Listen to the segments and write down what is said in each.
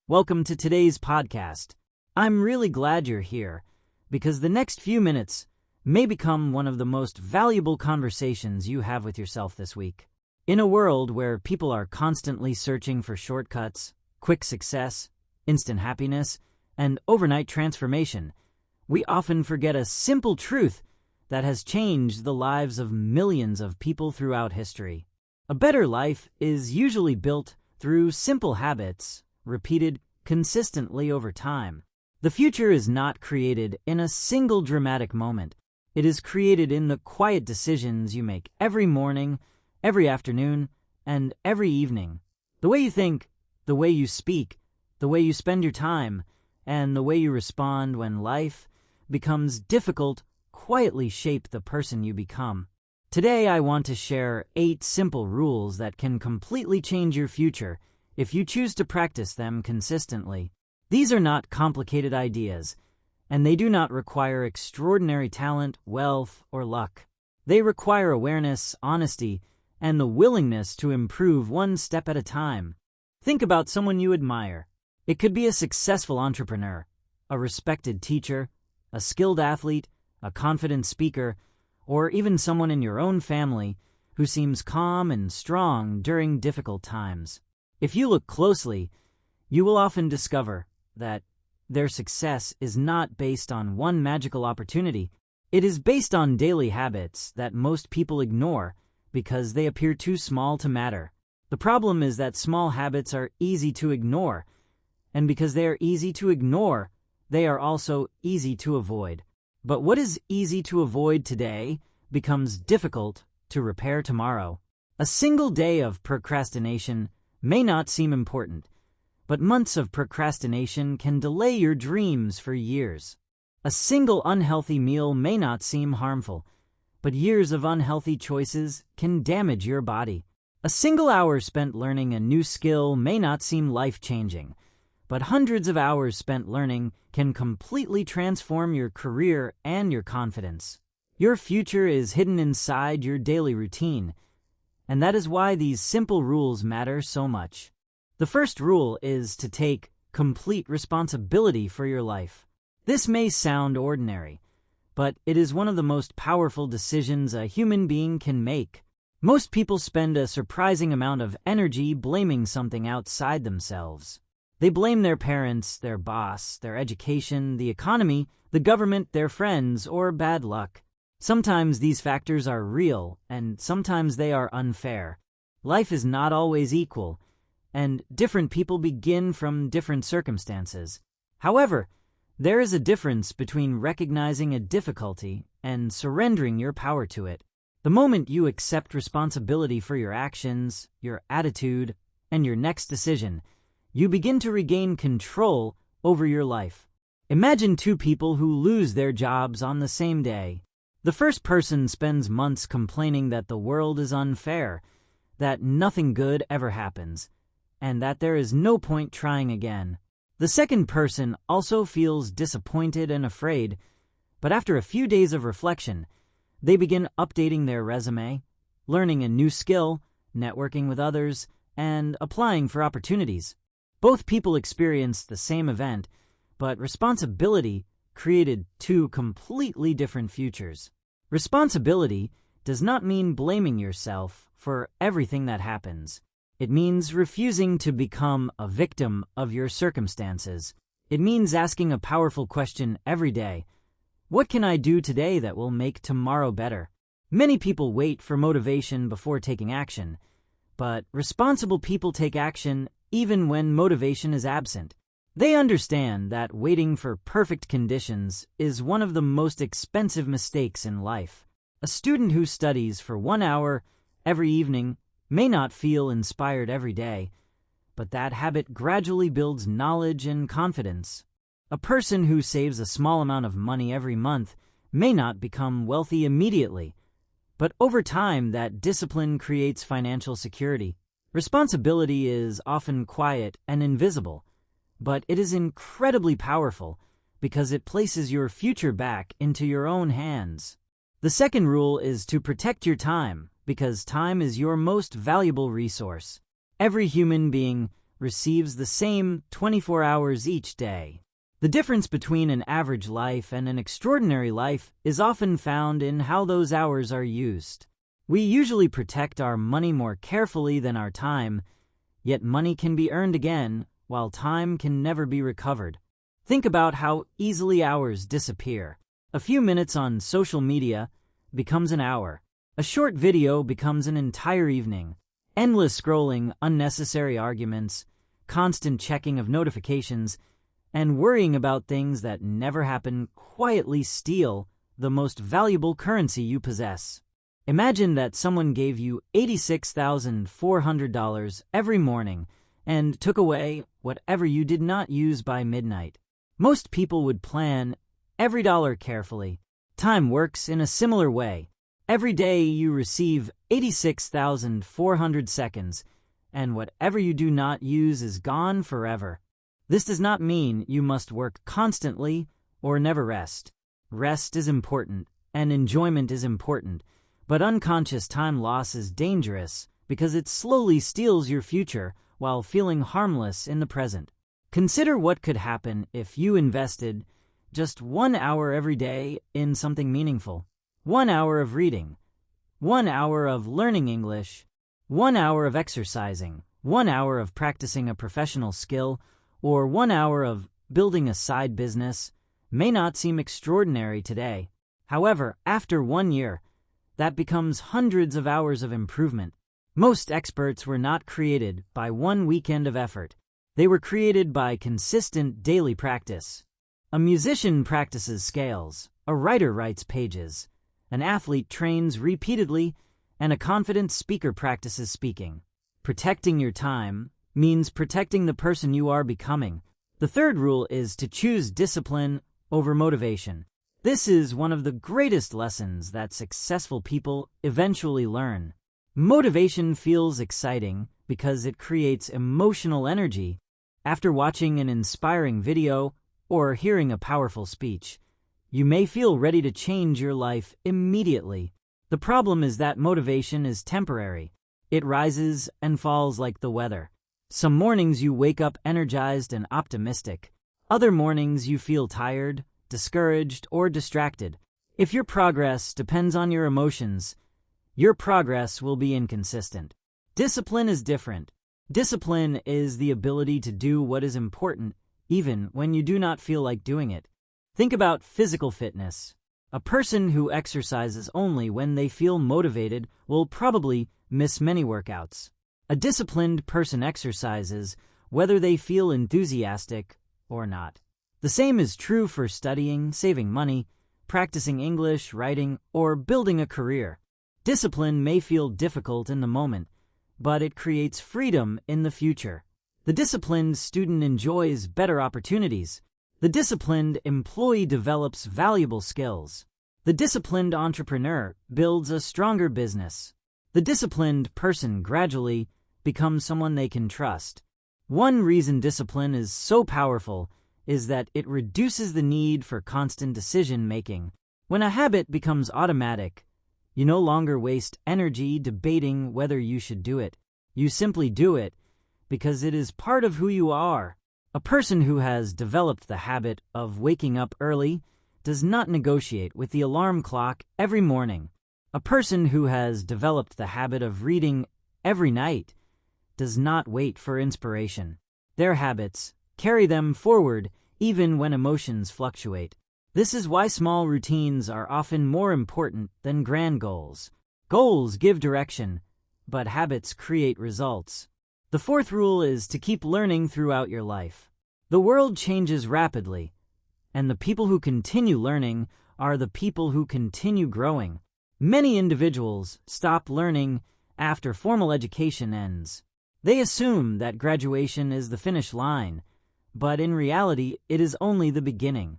Welcome to today's podcast. I'm really glad you're here because the next few minutes may become one of the most valuable conversations you have with yourself this week. In a world where people are constantly searching for shortcuts, quick success, instant happiness, and overnight transformation, we often forget a simple truth that has changed the lives of millions of people throughout history. A better life is usually built through simple habits repeated consistently over time. The future is not created in a single dramatic moment. It is created in the quiet decisions you make every morning, every afternoon, and every evening. The way you think, the way you speak, the way you spend your time, and the way you respond when life becomes difficult quietly shape the person you become. Today I want to share 8 simple rules that can completely change your future if you choose to practice them consistently. These are not complicated ideas, and they do not require extraordinary talent, wealth, or luck. They require awareness, honesty, and the willingness to improve one step at a time. Think about someone you admire. It could be a successful entrepreneur, a respected teacher, a skilled athlete, a confident speaker, or even someone in your own family who seems calm and strong during difficult times. If you look closely, you will often discover that their success is not based on one magical opportunity. It is based on daily habits that most people ignore because they appear too small to matter. The problem is that small habits are easy to ignore, and because they are easy to ignore, they are also easy to avoid. But what is easy to avoid today becomes difficult to repair tomorrow. A single day of procrastination may not seem important, but months of procrastination can delay your dreams for years. A single unhealthy meal may not seem harmful, but years of unhealthy choices can damage your body. A single hour spent learning a new skill may not seem life-changing, but hundreds of hours spent learning can completely transform your career and your confidence. Your future is hidden inside your daily routine, and that is why these simple rules matter so much. The first rule is to take complete responsibility for your life. This may sound ordinary, but it is one of the most powerful decisions a human being can make. Most people spend a surprising amount of energy blaming something outside themselves. They blame their parents, their boss, their education, the economy, the government, their friends, or bad luck. Sometimes these factors are real, and sometimes they are unfair. Life is not always equal, and different people begin from different circumstances. However, there is a difference between recognizing a difficulty and surrendering your power to it. The moment you accept responsibility for your actions, your attitude, and your next decision, you begin to regain control over your life. Imagine 2 people who lose their jobs on the same day. The first person spends months complaining that the world is unfair, that nothing good ever happens, and that there is no point trying again. The second person also feels disappointed and afraid, but after a few days of reflection, they begin updating their resume, learning a new skill, networking with others, and applying for opportunities. Both people experienced the same event, but responsibility created 2 completely different futures. Responsibility does not mean blaming yourself for everything that happens. It means refusing to become a victim of your circumstances. It means asking a powerful question every day. What can I do today that will make tomorrow better? Many people wait for motivation before taking action, but responsible people take action even when motivation is absent. They understand that waiting for perfect conditions is one of the most expensive mistakes in life. A student who studies for 1 hour every evening may not feel inspired every day, but that habit gradually builds knowledge and confidence. A person who saves a small amount of money every month may not become wealthy immediately, but over time that discipline creates financial security. Responsibility is often quiet and invisible, but it is incredibly powerful because it places your future back into your own hands. The second rule is to protect your time, because time is your most valuable resource. Every human being receives the same 24 hours each day. The difference between an average life and an extraordinary life is often found in how those hours are used. We usually protect our money more carefully than our time, yet money can be earned again, while time can never be recovered. Think about how easily hours disappear. A few minutes on social media becomes an hour. A short video becomes an entire evening. Endless scrolling, unnecessary arguments, constant checking of notifications, and worrying about things that never happen quietly steal the most valuable currency you possess. Imagine that someone gave you $86,400 every morning and took away whatever you did not use by midnight. Most people would plan every dollar carefully. Time works in a similar way. Every day you receive 86,400 seconds, and whatever you do not use is gone forever. This does not mean you must work constantly or never rest. Rest is important, and enjoyment is important, but unconscious time loss is dangerous because it slowly steals your future while feeling harmless in the present. Consider what could happen if you invested just 1 hour every day in something meaningful. 1 hour of reading, 1 hour of learning English, 1 hour of exercising, 1 hour of practicing a professional skill, or 1 hour of building a side business may not seem extraordinary today. However, after 1 year, that becomes hundreds of hours of improvement. Most experts were not created by 1 weekend of effort. They were created by consistent daily practice. A musician practices scales, a writer writes pages, an athlete trains repeatedly, and a confident speaker practices speaking. Protecting your time means protecting the person you are becoming. The third rule is to choose discipline over motivation. This is one of the greatest lessons that successful people eventually learn. Motivation feels exciting because it creates emotional energy. After watching an inspiring video or hearing a powerful speech, you may feel ready to change your life immediately. The problem is that motivation is temporary. It rises and falls like the weather. Some mornings you wake up energized and optimistic. Other mornings you feel tired, discouraged, or distracted. If your progress depends on your emotions, your progress will be inconsistent. Discipline is different. Discipline is the ability to do what is important even when you do not feel like doing it. Think about physical fitness. A person who exercises only when they feel motivated will probably miss many workouts. A disciplined person exercises whether they feel enthusiastic or not. The same is true for studying, saving money, practicing English, writing, or building a career. Discipline may feel difficult in the moment, but it creates freedom in the future. The disciplined student enjoys better opportunities. The disciplined employee develops valuable skills. The disciplined entrepreneur builds a stronger business. The disciplined person gradually becomes someone they can trust. One reason discipline is so powerful is that it reduces the need for constant decision-making. When a habit becomes automatic, you no longer waste energy debating whether you should do it. You simply do it because it is part of who you are. A person who has developed the habit of waking up early does not negotiate with the alarm clock every morning. A person who has developed the habit of reading every night does not wait for inspiration. Their habits carry them forward even when emotions fluctuate. This is why small routines are often more important than grand goals. Goals give direction, but habits create results. The fourth rule is to keep learning throughout your life. The world changes rapidly, and the people who continue learning are the people who continue growing. Many individuals stop learning after formal education ends. They assume that graduation is the finish line, but in reality, it is only the beginning.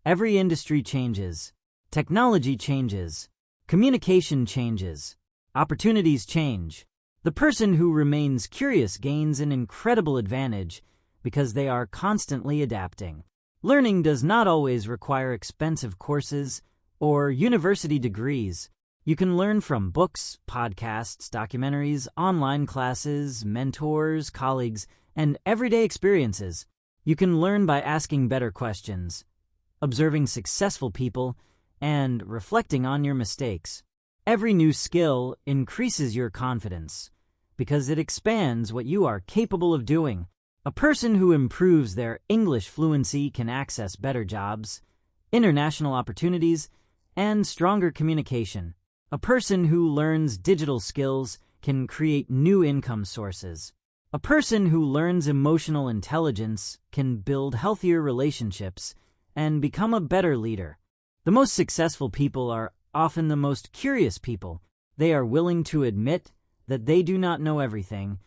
Every industry changes, technology changes, communication changes, opportunities change. The person who remains curious gains an incredible advantage because they are constantly adapting. Learning does not always require expensive courses or university degrees. You can learn from books, podcasts, documentaries, online classes, mentors, colleagues, and everyday experiences. You can learn by asking better questions, observing successful people, and reflecting on your mistakes. Every new skill increases your confidence because it expands what you are capable of doing. A person who improves their English fluency can access better jobs, international opportunities, and stronger communication. A person who learns digital skills can create new income sources. A person who learns emotional intelligence can build healthier relationships and become a better leader. The most successful people are often the most curious people. They are willing to admit that they do not know everything,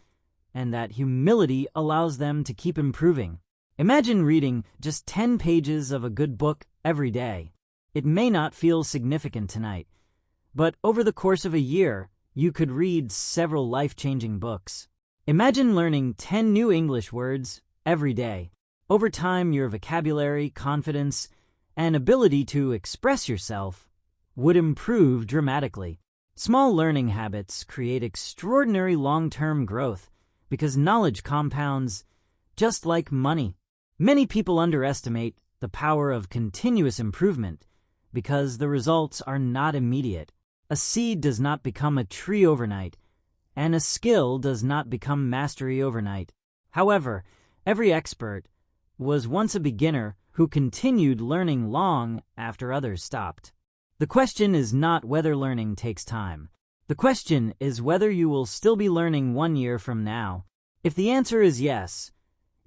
and that humility allows them to keep improving. Imagine reading just 10 pages of a good book every day. It may not feel significant tonight, but over the course of a year, you could read several life-changing books. Imagine learning 10 new English words every day. Over time, your vocabulary, confidence, and ability to express yourself would improve dramatically. Small learning habits create extraordinary long-term growth because knowledge compounds just like money. Many people underestimate the power of continuous improvement because the results are not immediate. A seed does not become a tree overnight, and a skill does not become mastery overnight. However, every expert was once a beginner who continued learning long after others stopped. The question is not whether learning takes time. The question is whether you will still be learning 1 year from now. If the answer is yes,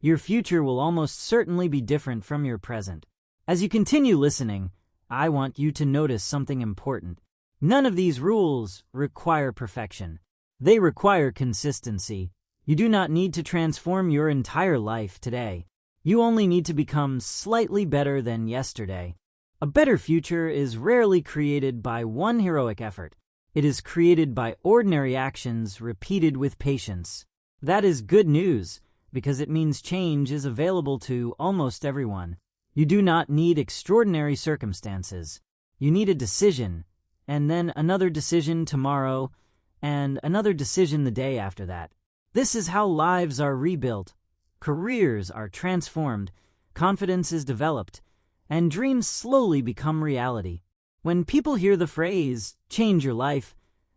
your future will almost certainly be different from your present. As you continue listening, I want you to notice something important. None of these rules require perfection. They require consistency. You do not need to transform your entire life today. You only need to become slightly better than yesterday. A better future is rarely created by one heroic effort. It is created by ordinary actions repeated with patience. That is good news, because it means change is available to almost everyone. You do not need extraordinary circumstances. You need a decision, and then another decision tomorrow, and another decision the day after that. This is how lives are rebuilt, careers are transformed, confidence is developed, and dreams slowly become reality. When people hear the phrase, change your life,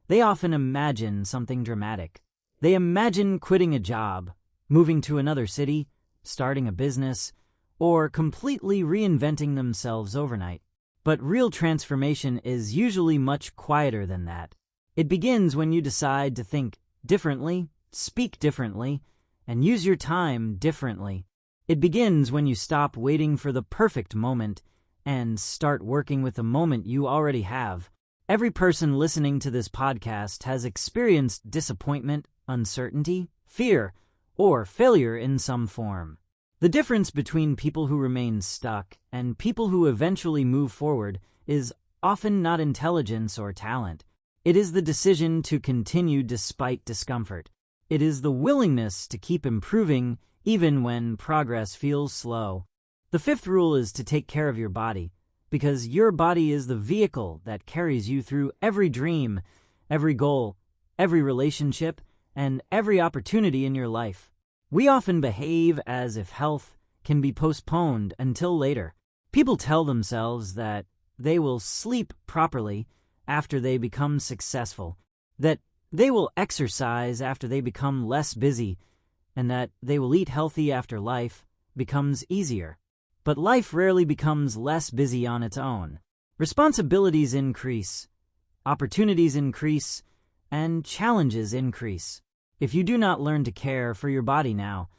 they often imagine something dramatic. They imagine quitting a job, moving to another city, starting a business, or completely reinventing themselves overnight. But real transformation is usually much quieter than that. It begins when you decide to think differently, speak differently, and use your time differently. It begins when you stop waiting for the perfect moment and start working with the moment you already have. Every person listening to this podcast has experienced disappointment, uncertainty, fear, or failure in some form. The difference between people who remain stuck and people who eventually move forward is often not intelligence or talent. It is the decision to continue despite discomfort. It is the willingness to keep improving even when progress feels slow. The fifth rule is to take care of your body, because your body is the vehicle that carries you through every dream, every goal, every relationship, and every opportunity in your life. We often behave as if health can be postponed until later. People tell themselves that they will sleep properly after they become successful, that they will exercise after they become less busy, and that they will eat healthy after life becomes easier. But life rarely becomes less busy on its own. Responsibilities increase, opportunities increase, and challenges increase. If you do not learn to care for your body now,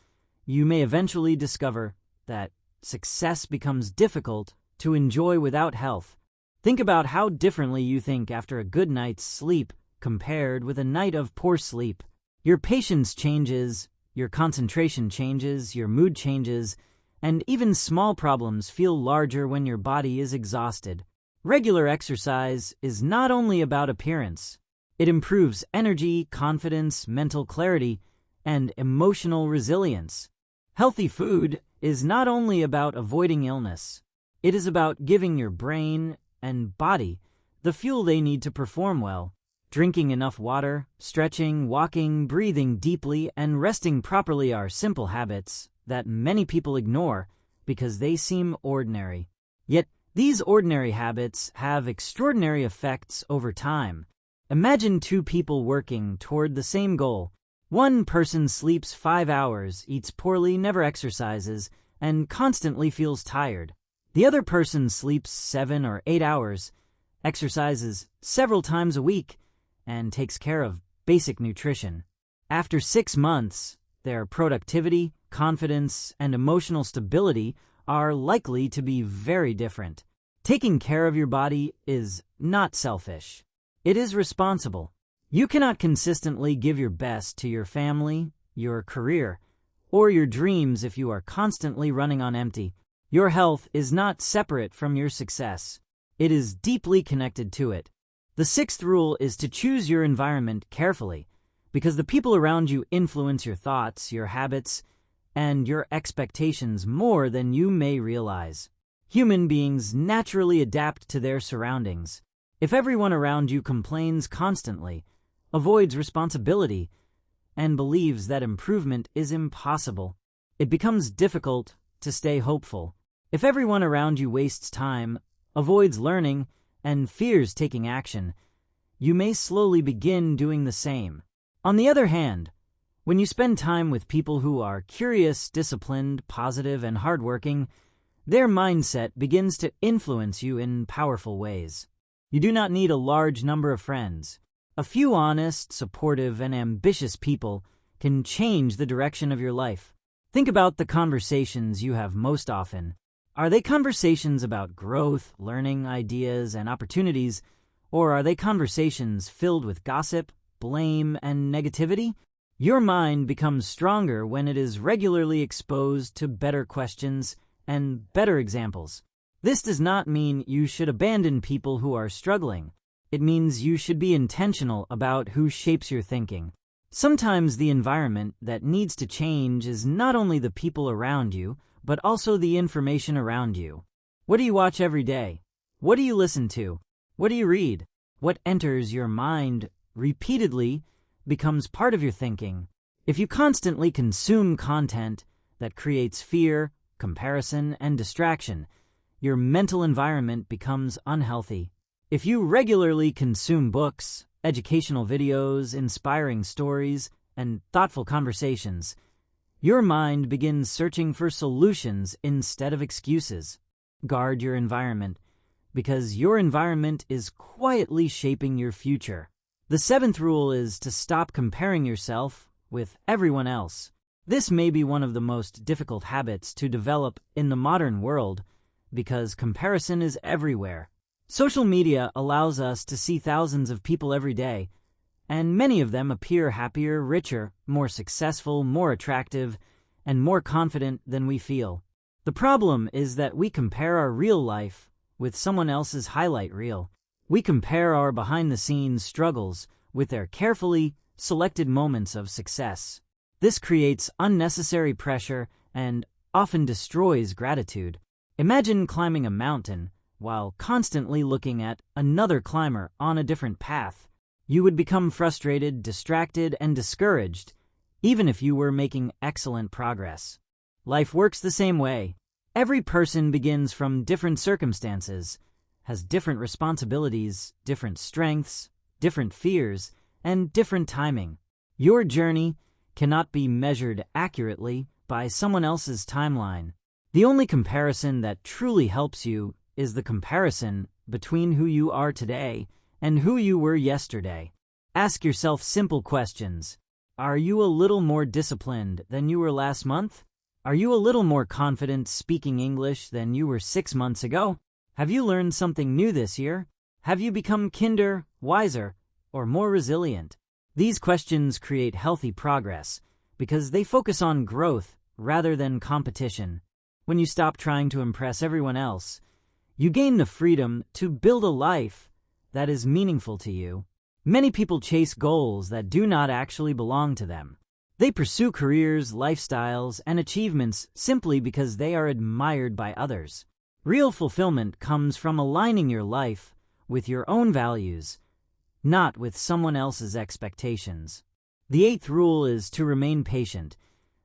you may eventually discover that success becomes difficult to enjoy without health. Think about how differently you think after a good night's sleep compared with a night of poor sleep. Your patience changes, your concentration changes, your mood changes, and even small problems feel larger when your body is exhausted. Regular exercise is not only about appearance. It improves energy, confidence, mental clarity, and emotional resilience. Healthy food is not only about avoiding illness. It is about giving your brain and body the fuel they need to perform well. Drinking enough water, stretching, walking, breathing deeply, and resting properly are simple habits that many people ignore because they seem ordinary. Yet, these ordinary habits have extraordinary effects over time. Imagine two people working toward the same goal. One person sleeps 5 hours, eats poorly, never exercises, and constantly feels tired. The other person sleeps 7 or 8 hours, exercises several times a week, and takes care of basic nutrition. After 6 months, their productivity, confidence, and emotional stability are likely to be very different. Taking care of your body is not selfish. It is responsible. You cannot consistently give your best to your family, your career, or your dreams if you are constantly running on empty. Your health is not separate from your success. It is deeply connected to it. The 6th rule is to choose your environment carefully, because the people around you influence your thoughts, your habits, and your expectations more than you may realize. Human beings naturally adapt to their surroundings. If everyone around you complains constantly, avoids responsibility, and believes that improvement is impossible, it becomes difficult to stay hopeful. If everyone around you wastes time, avoids learning, and fears taking action, you may slowly begin doing the same. On the other hand, when you spend time with people who are curious, disciplined, positive, and hardworking, their mindset begins to influence you in powerful ways. You do not need a large number of friends. A few honest, supportive, and ambitious people can change the direction of your life. Think about the conversations you have most often. Are they conversations about growth, learning, ideas, and opportunities, or are they conversations filled with gossip, blame, and negativity? Your mind becomes stronger when it is regularly exposed to better questions and better examples. This does not mean you should abandon people who are struggling. It means you should be intentional about who shapes your thinking. Sometimes the environment that needs to change is not only the people around you, but also the information around you. What do you watch every day? What do you listen to? What do you read? What enters your mind repeatedly becomes part of your thinking. If you constantly consume content that creates fear, comparison, and distraction, your mental environment becomes unhealthy. If you regularly consume books, educational videos, inspiring stories, and thoughtful conversations, your mind begins searching for solutions instead of excuses. Guard your environment, because your environment is quietly shaping your future. The 7th rule is to stop comparing yourself with everyone else. This may be one of the most difficult habits to develop in the modern world because comparison is everywhere. Social media allows us to see thousands of people every day, and many of them appear happier, richer, more successful, more attractive, and more confident than we feel. The problem is that we compare our real life with someone else's highlight reel. We compare our behind-the-scenes struggles with their carefully selected moments of success. This creates unnecessary pressure and often destroys gratitude. Imagine climbing a mountain while constantly looking at another climber on a different path. You would become frustrated, distracted, and discouraged, even if you were making excellent progress. Life works the same way. Every person begins from different circumstances, has different responsibilities, different strengths, different fears, and different timing. Your journey cannot be measured accurately by someone else's timeline. The only comparison that truly helps you is the comparison between who you are today and who you were yesterday. Ask yourself simple questions. Are you a little more disciplined than you were last month? Are you a little more confident speaking English than you were 6 months ago? Have you learned something new this year? Have you become kinder, wiser, or more resilient? These questions create healthy progress because they focus on growth rather than competition. When you stop trying to impress everyone else, you gain the freedom to build a life that is meaningful to you. Many people chase goals that do not actually belong to them. They pursue careers, lifestyles, and achievements simply because they are admired by others. Real fulfillment comes from aligning your life with your own values, not with someone else's expectations. The eighth rule is to remain patient,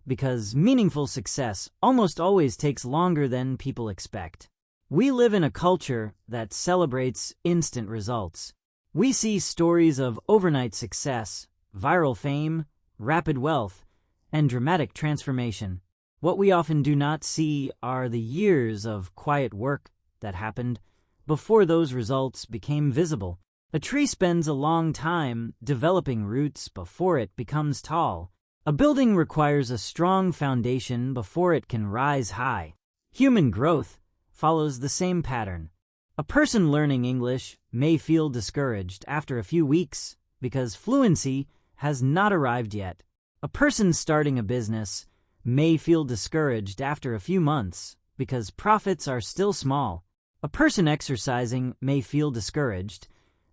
because meaningful success almost always takes longer than people expect. We live in a culture that celebrates instant results. We see stories of overnight success, viral fame, rapid wealth, and dramatic transformation. What we often do not see are the years of quiet work that happened before those results became visible. A tree spends a long time developing roots before it becomes tall. A building requires a strong foundation before it can rise high. Human growth follows the same pattern. A person learning English may feel discouraged after a few weeks because fluency has not arrived yet. A person starting a business may feel discouraged after a few months because profits are still small. A person exercising may feel discouraged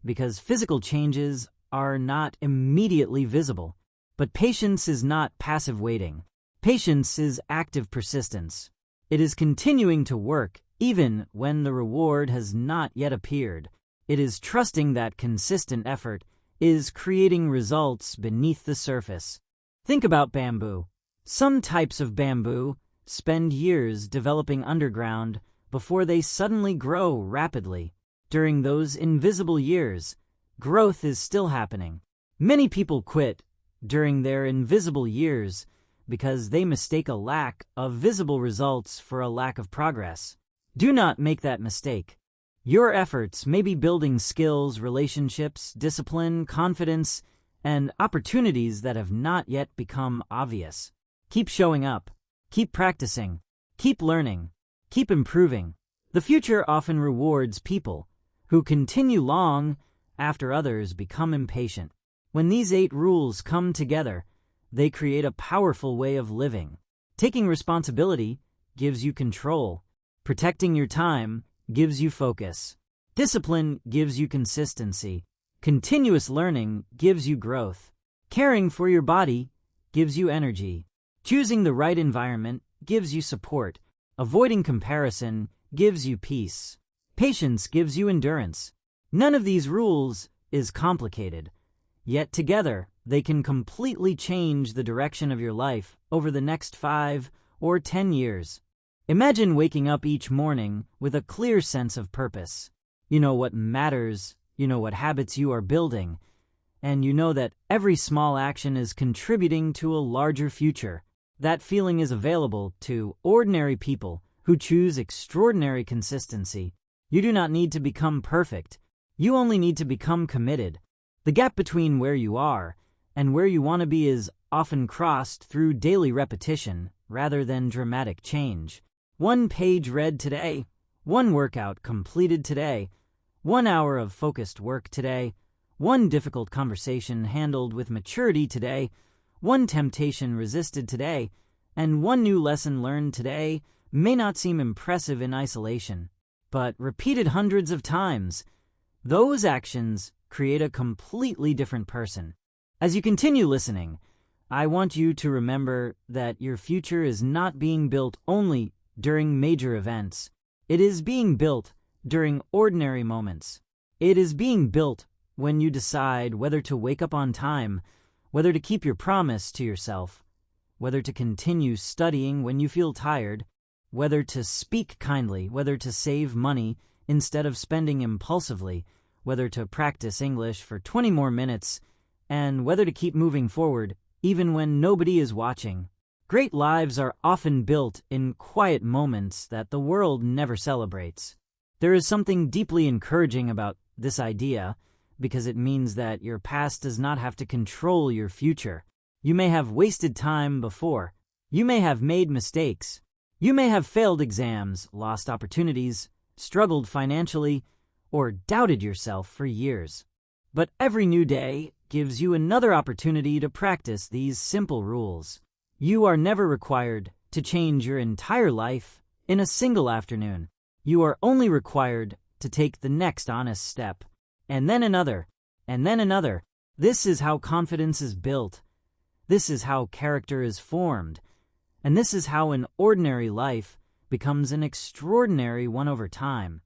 because physical changes are not immediately visible. But patience is not passive waiting. Patience is active persistence. It is continuing to work even when the reward has not yet appeared. It is trusting that consistent effort is creating results beneath the surface. Think about bamboo. Some types of bamboo spend years developing underground before they suddenly grow rapidly. During those invisible years, growth is still happening. Many people quit during their invisible years because they mistake a lack of visible results for a lack of progress. Do not make that mistake. Your efforts may be building skills, relationships, discipline, confidence, and opportunities that have not yet become obvious. Keep showing up. Keep practicing. Keep learning. Keep improving. The future often rewards people who continue long after others become impatient. When these 8 rules come together, they create a powerful way of living. Taking responsibility gives you control. Protecting your time gives you focus. Discipline gives you consistency. Continuous learning gives you growth. Caring for your body gives you energy. Choosing the right environment gives you support. Avoiding comparison gives you peace. Patience gives you endurance. None of these rules is complicated. Yet together, they can completely change the direction of your life over the next 5 or 10 years. Imagine waking up each morning with a clear sense of purpose. You know what matters, you know what habits you are building, and you know that every small action is contributing to a larger future. That feeling is available to ordinary people who choose extraordinary consistency. You do not need to become perfect. You only need to become committed. The gap between where you are and where you want to be is often crossed through daily repetition rather than dramatic change. 1 page read today, 1 workout completed today, 1 hour of focused work today, 1 difficult conversation handled with maturity today, 1 temptation resisted today, and 1 new lesson learned today may not seem impressive in isolation, but repeated hundreds of times, those actions create a completely different person. As you continue listening, I want you to remember that your future is not being built only during major events. It is being built during ordinary moments. It is being built when you decide whether to wake up on time, whether to keep your promise to yourself, whether to continue studying when you feel tired, whether to speak kindly, whether to save money instead of spending impulsively, whether to practice English for 20 more minutes, and whether to keep moving forward even when nobody is watching. Great lives are often built in quiet moments that the world never celebrates. There is something deeply encouraging about this idea because it means that your past does not have to control your future. You may have wasted time before. You may have made mistakes. You may have failed exams, lost opportunities, struggled financially, or doubted yourself for years. But every new day gives you another opportunity to practice these simple rules. You are never required to change your entire life in a single afternoon. You are only required to take the next honest step, and then another, and then another. This is how confidence is built. This is how character is formed. And this is how an ordinary life becomes an extraordinary one over time.